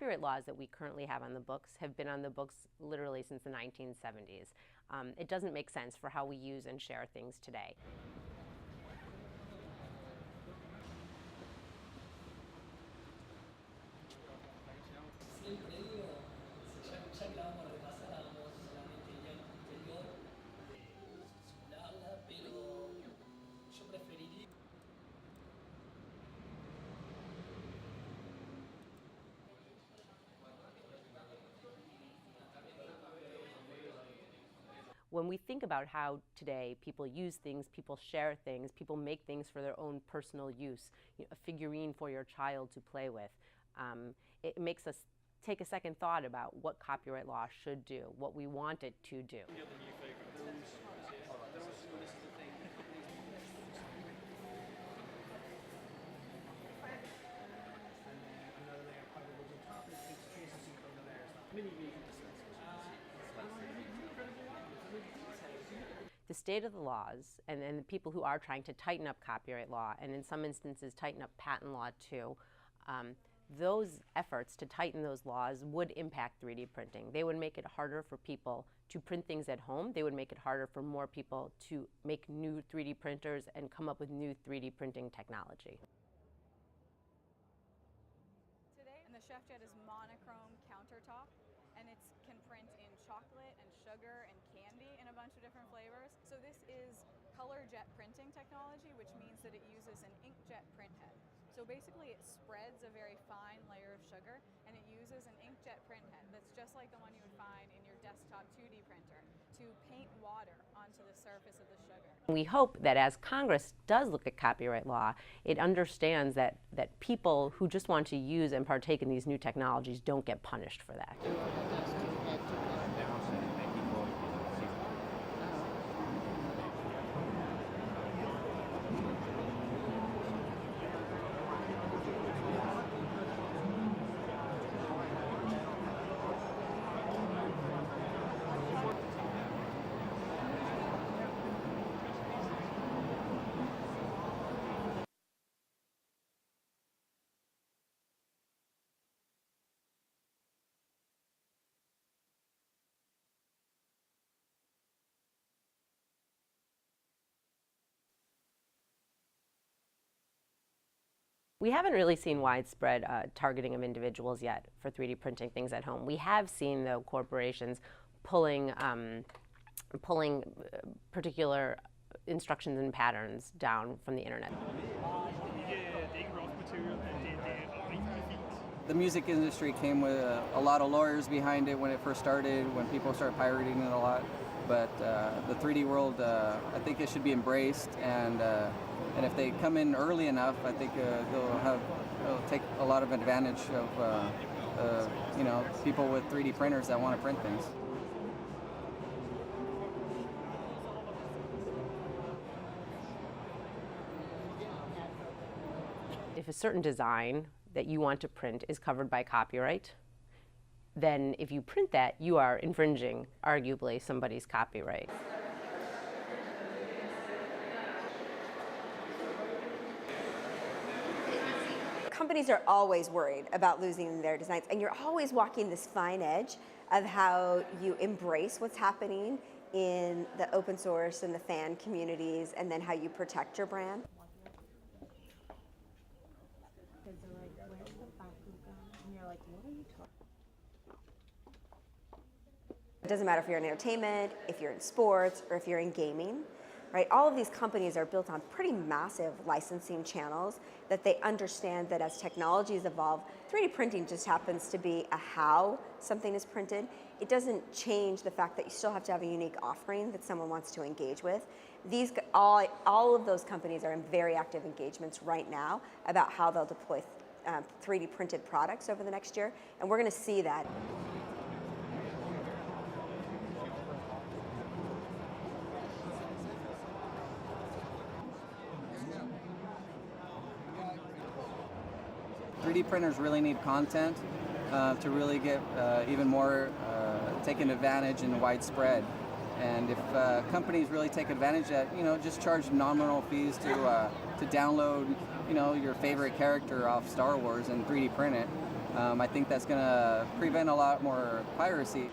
copyright laws that we currently have on the books have been on the books literally since the 1970s. It doesn't make sense for how we use and share things today. When we think about how today people use things, people share things, people make things for their own personal use, a figurine for your child to play with, it makes us take a second thought about what copyright law should do, what we want it to do. The state of the laws and the people who are trying to tighten up copyright law, and in some instances tighten up patent law too, those efforts to tighten those laws would impact 3D printing. They would make it harder for people to print things at home. They would make it harder for more people to make new 3D printers and come up with new 3D printing technology. Today, and the Chef Jet is monochrome countertop, and it can print in chocolate and sugar and candy in a bunch of different flavors. So this is color jet printing technology, which means that it uses an inkjet print head. So basically it spreads a very fine layer of sugar, and it uses an inkjet print head that's just like the one you would find in your desktop 2D printer to paint water onto the surface of the sugar. We hope that as Congress does look at copyright law, it understands that people who just want to use and partake in these new technologies don't get punished for that. We haven't really seen widespread targeting of individuals yet for 3D printing things at home. We have seen, though, corporations pulling particular instructions and patterns down from the internet. The music industry came with a lot of lawyers behind it when it first started, when people started pirating it a lot. But the 3D world, I think it should be embraced, and if they come in early enough, I think they'll take a lot of advantage of people with 3D printers that want to print things. If a certain design that you want to print is covered by copyright, then if you print that, you are infringing, arguably, somebody's copyright. Companies are always worried about losing their designs, and you're always walking this fine edge of how you embrace what's happening in the open source and the fan communities, and then how you protect your brand. It doesn't matter if you're in entertainment, if you're in sports, or if you're in gaming, right? All of these companies are built on pretty massive licensing channels that they understand that as technologies evolve, 3D printing just happens to be a how something is printed. It doesn't change the fact that you still have to have a unique offering that someone wants to engage with. All of those companies are in very active engagements right now about how they'll deploy 3D printed products over the next year, and we're going to see that. .3D printers really need content to really get even more taken advantage and widespread. And if companies really take advantage of that, just charge nominal fees to download, your favorite character off Star Wars and 3D print it, I think that's going to prevent a lot more piracy.